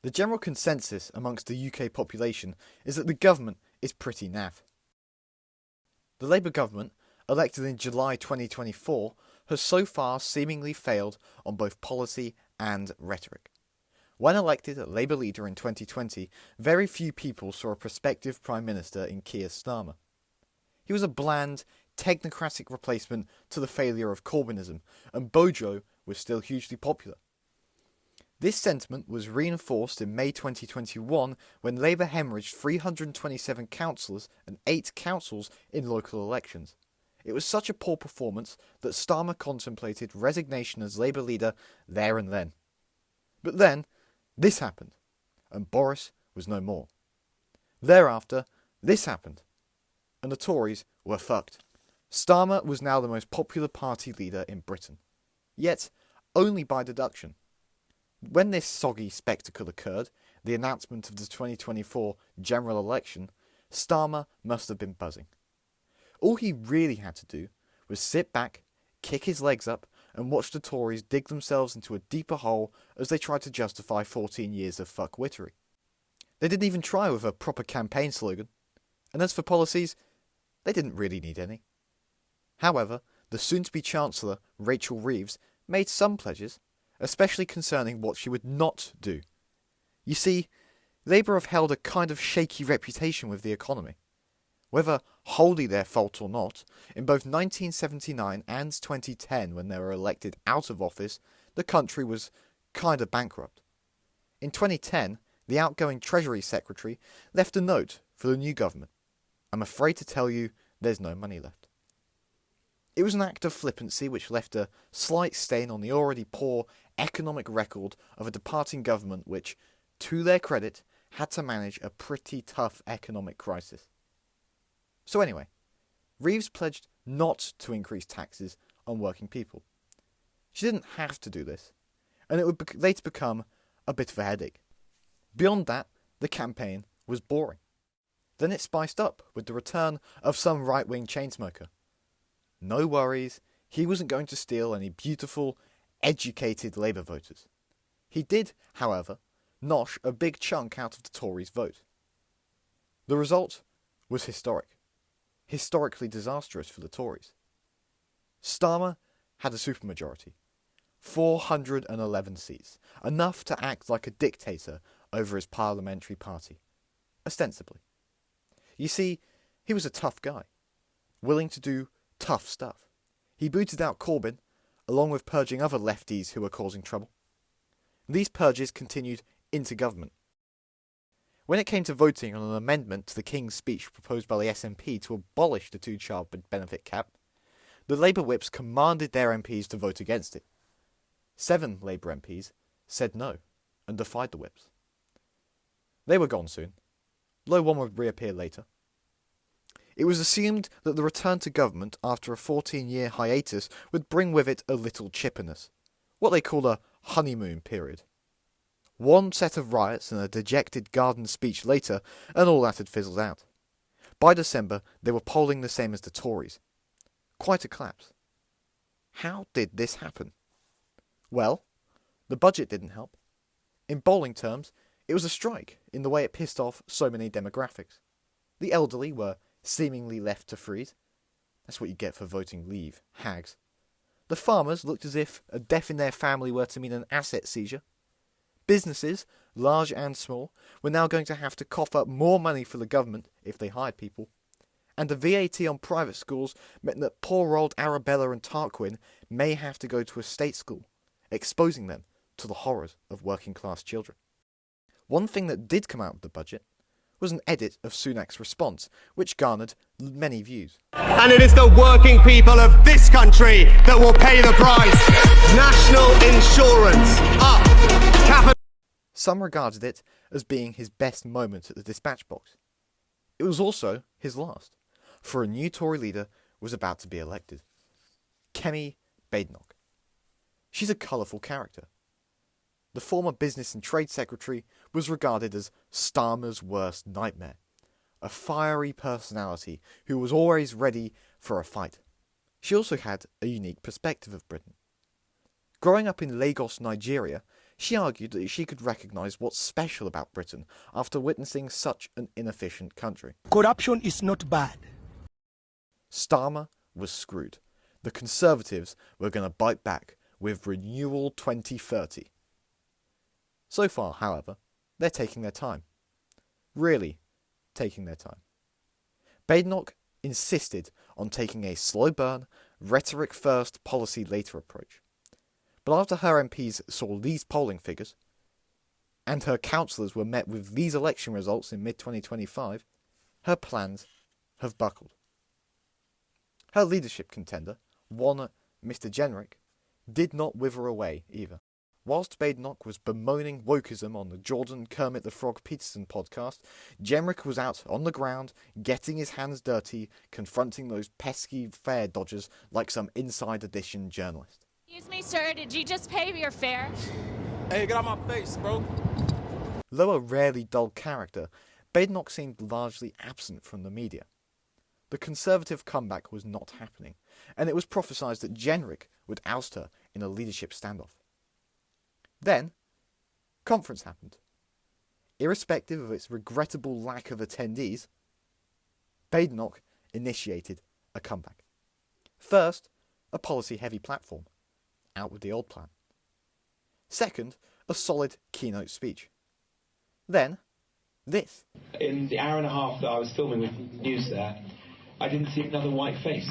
The general consensus amongst the UK population is that the government is pretty naff. The Labour government, elected in July 2024, has so far seemingly failed on both policy and rhetoric. When elected a Labour leader in 2020, very few people saw a prospective Prime Minister in Keir Starmer. He was a bland, technocratic replacement to the failure of Corbynism, and Bojo was still hugely popular. This sentiment was reinforced in May 2021 when Labour hemorrhaged 327 councillors and 8 councils in local elections. It was such a poor performance that Starmer contemplated resignation as Labour leader there and then. But then, this happened, and Boris was no more. Thereafter, this happened, and the Tories were fucked. Starmer was now the most popular party leader in Britain, yet only by deduction. When this soggy spectacle occurred, the announcement of the 2024 general election, Starmer must have been buzzing. All he really had to do was sit back, kick his legs up, and watch the Tories dig themselves into a deeper hole as they tried to justify 14 years of fuckwittery. They didn't even try with a proper campaign slogan, and as for policies, they didn't really need any. However, the soon-to-be Chancellor, Rachel Reeves, made some pledges, especially concerning what she would not do. You see, Labour have held a kind of shaky reputation with the economy. Whether wholly their fault or not, in both 1979 and 2010 when they were elected out of office, the country was kind of bankrupt. In 2010, the outgoing Treasury Secretary left a note for the new government. I'm afraid to tell you there's no money left. It was an act of flippancy which left a slight stain on the already poor economic record of a departing government which, to their credit, had to manage a pretty tough economic crisis. So anyway, Reeves pledged not to increase taxes on working people. She didn't have to do this, and it would later become a bit of a headache. Beyond that, the campaign was boring. Then it spiced up with the return of some right-wing chainsmoker. No worries, he wasn't going to steal any beautiful, educated Labour voters. He did, however, nosh a big chunk out of the Tories' vote. The result was historically disastrous for the Tories. Starmer had a supermajority, 411 seats, enough to act like a dictator over his parliamentary party, ostensibly. You see, he was a tough guy, willing to do tough stuff. He booted out Corbyn, along with purging other lefties who were causing trouble. These purges continued into government. When it came to voting on an amendment to the King's Speech proposed by the SNP to abolish the two-child benefit cap, the Labour whips commanded their MPs to vote against it. 7 Labour MPs said no and defied the whips. They were gone soon, though one would reappear later. It was assumed that the return to government after a 14-year hiatus would bring with it a little chippiness, what they call a honeymoon period. One set of riots and a dejected garden speech later, and all that had fizzled out. By December, they were polling the same as the Tories. Quite a collapse. How did this happen? Well, the budget didn't help. In bowling terms, it was a strike in the way it pissed off so many demographics. The elderly were seemingly left to freeze. That's what you get for voting Leave, hags. The farmers looked as if a death in their family were to mean an asset seizure. Businesses, large and small, were now going to have to cough up more money for the government if they hired people. And the VAT on private schools meant that poor old Arabella and Tarquin may have to go to a state school, exposing them to the horrors of working class children. One thing that did come out of the budget was an edit of Sunak's response, which garnered many views. And it is the working people of this country that will pay the price. National insurance up. Some regarded it as being his best moment at the dispatch box. It was also his last, for a new Tory leader was about to be elected. Kemi Badenoch. She's a colourful character. The former Business and Trade Secretary was regarded as Starmer's worst nightmare, a fiery personality who was always ready for a fight. She also had a unique perspective of Britain. Growing up in Lagos, Nigeria, She argued that she could recognise what's special about Britain after witnessing such an inefficient country. Corruption is not bad. Starmer was screwed. The Conservatives were going to bite back with Renewal 2030. So far, however, they're taking their time. Really taking their time. Badenoch insisted on taking a slow burn, rhetoric first, policy later approach. But after her MPs saw these polling figures, and her councillors were met with these election results in mid-2025, her plans have buckled. Her leadership contender, one Mr. Jenrick, did not wither away either. Whilst Badenoch was bemoaning wokeism on the Jordan Kermit the Frog Peterson podcast, Jenrick was out on the ground, getting his hands dirty, confronting those pesky fare dodgers like some Inside Edition journalist. Excuse me, sir, did you just pay your fare? Hey, get out my face, bro. Though a rarely dull character, Badenoch seemed largely absent from the media. The Conservative comeback was not happening, and it was prophesied that Jenrick would oust her in a leadership standoff. Then, conference happened. Irrespective of its regrettable lack of attendees, Badenoch initiated a comeback. First, a policy-heavy platform, out with the old plan. Second, a solid keynote speech. Then, this. In the hour and a half that I was filming with news there, I didn't see another white face.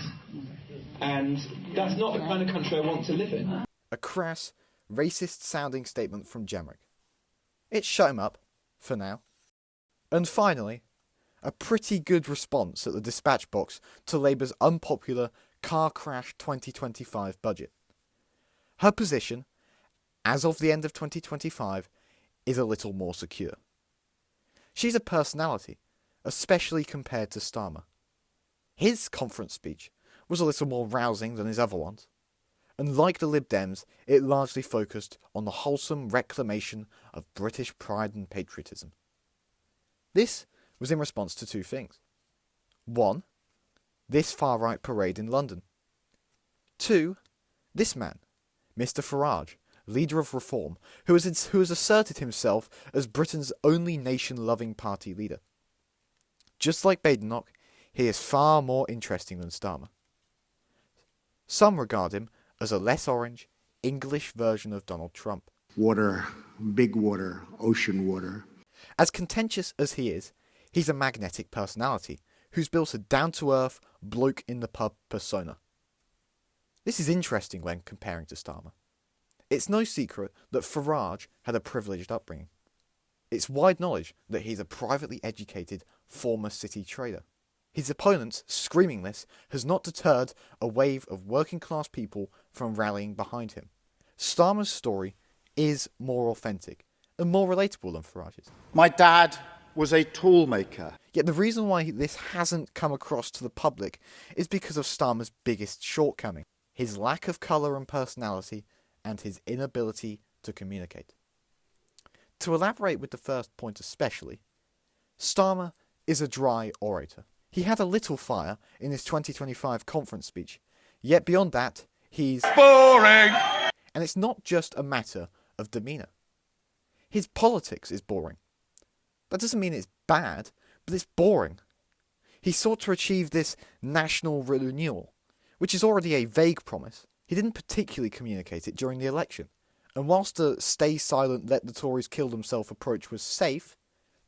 And that's not the kind of country I want to live in. A crass, racist-sounding statement from Jenrick. It shut him up, for now. And finally, a pretty good response at the dispatch box to Labour's unpopular Car Crash 2025 budget. Her position, as of the end of 2025, is a little more secure. She's a personality, especially compared to Starmer. His conference speech was a little more rousing than his other ones, and like the Lib Dems, it largely focused on the wholesome reclamation of British pride and patriotism. This was in response to two things. One, this far-right parade in London. Two, this man, Mr. Farage, leader of Reform, who has asserted himself as Britain's only nation-loving party leader. Just like Badenoch, he is far more interesting than Starmer. Some regard him as a less orange, English version of Donald Trump. Water, big water, ocean water. As contentious as he is, he's a magnetic personality who's built a down-to-earth, bloke-in-the-pub persona. This is interesting when comparing to Starmer. It's no secret that Farage had a privileged upbringing. It's wide knowledge that he's a privately educated former city trader. His opponents screaming this has not deterred a wave of working-class people from rallying behind him. Starmer's story is more authentic and more relatable than Farage's. My dad was a tool maker. Yet the reason why this hasn't come across to the public is because of Starmer's biggest shortcoming, his lack of colour and personality and his inability to communicate. To elaborate with the first point especially, Starmer is a dry orator. He had a little fire in his 2025 conference speech, yet beyond that, he's boring! And it's not just a matter of demeanour. His politics is boring. That doesn't mean it's bad, but it's boring. He sought to achieve this national renewal, which is already a vague promise. He didn't particularly communicate it during the election, and whilst the stay silent, let the Tories kill themselves approach was safe,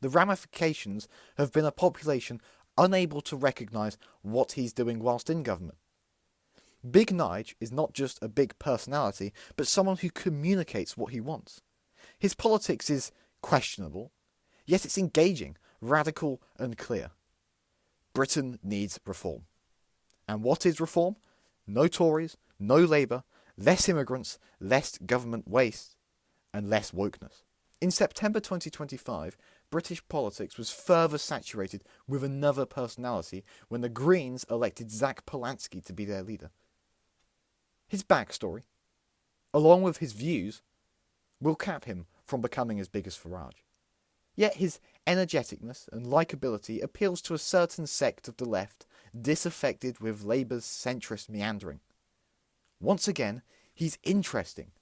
the ramifications have been a population unable to recognise what he's doing whilst in government. Big Nige is not just a big personality, but someone who communicates what he wants. His politics is questionable, yet it's engaging, radical and clear. Britain needs reform. And what is reform? No Tories, no Labour, less immigrants, less government waste, and less wokeness. In September 2025, British politics was further saturated with another personality when the Greens elected Zach Polanski to be their leader. His backstory, along with his views, will cap him from becoming as big as Farage. Yet his energeticness and likeability appeals to a certain sect of the left disaffected with Labour's centrist meandering. Once again, he's interesting.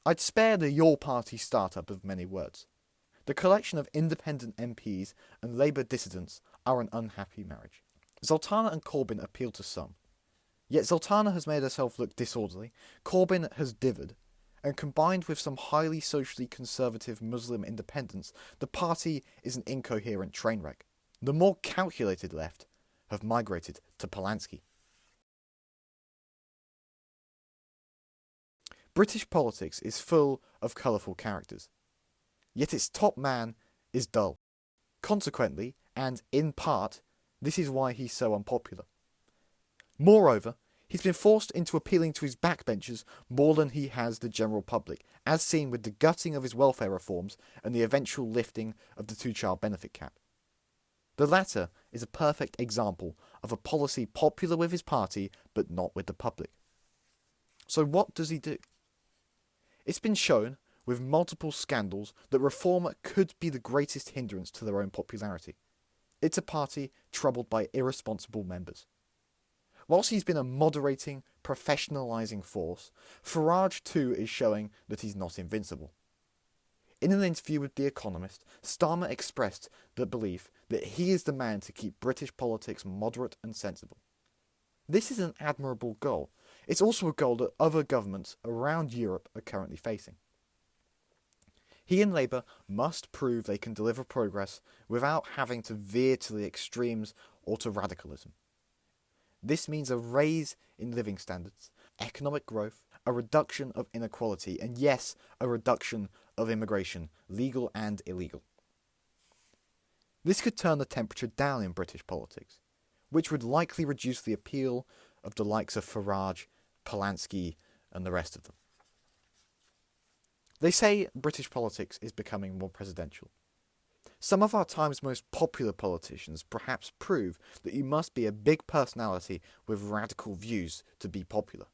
I'd spare the Your Party startup of many words. The collection of independent MPs and Labour dissidents are an unhappy marriage. Zoltana and Corbyn appeal to some. Yet Zoltana has made herself look disorderly, Corbyn has dithered, and combined with some highly socially conservative Muslim independents, the party is an incoherent train wreck. The more calculated left have migrated to Polanski. British politics is full of colourful characters, yet its top man is dull. Consequently, and in part, this is why he's so unpopular. Moreover, he's been forced into appealing to his backbenchers more than he has the general public, as seen with the gutting of his welfare reforms and the eventual lifting of the two-child benefit cap. The latter is a perfect example of a policy popular with his party but not with the public. So what does he do? It's been shown, with multiple scandals, that Reform could be the greatest hindrance to their own popularity. It's a party troubled by irresponsible members. Whilst he's been a moderating, professionalising force, Farage too is showing that he's not invincible. In an interview with The Economist, Starmer expressed the belief that he is the man to keep British politics moderate and sensible. This is an admirable goal. It's also a goal that other governments around Europe are currently facing. He and Labour must prove they can deliver progress without having to veer to the extremes or to radicalism. This means a raise in living standards, economic growth, a reduction of inequality, and yes, a reduction of immigration, legal and illegal. This could turn the temperature down in British politics, which would likely reduce the appeal of the likes of Farage, Polanski, and the rest of them. They say British politics is becoming more presidential. Some of our time's most popular politicians perhaps prove that you must be a big personality with radical views to be popular.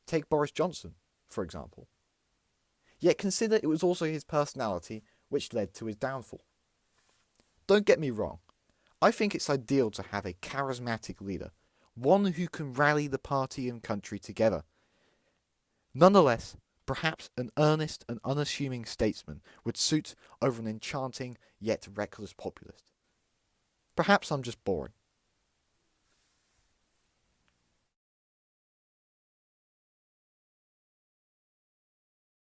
Take Boris Johnson, for example. Yet consider it was also his personality which led to his downfall. Don't get me wrong, I think it's ideal to have a charismatic leader, one who can rally the party and country together. Nonetheless, perhaps an earnest and unassuming statesman would suit over an enchanting yet reckless populist. Perhaps I'm just boring.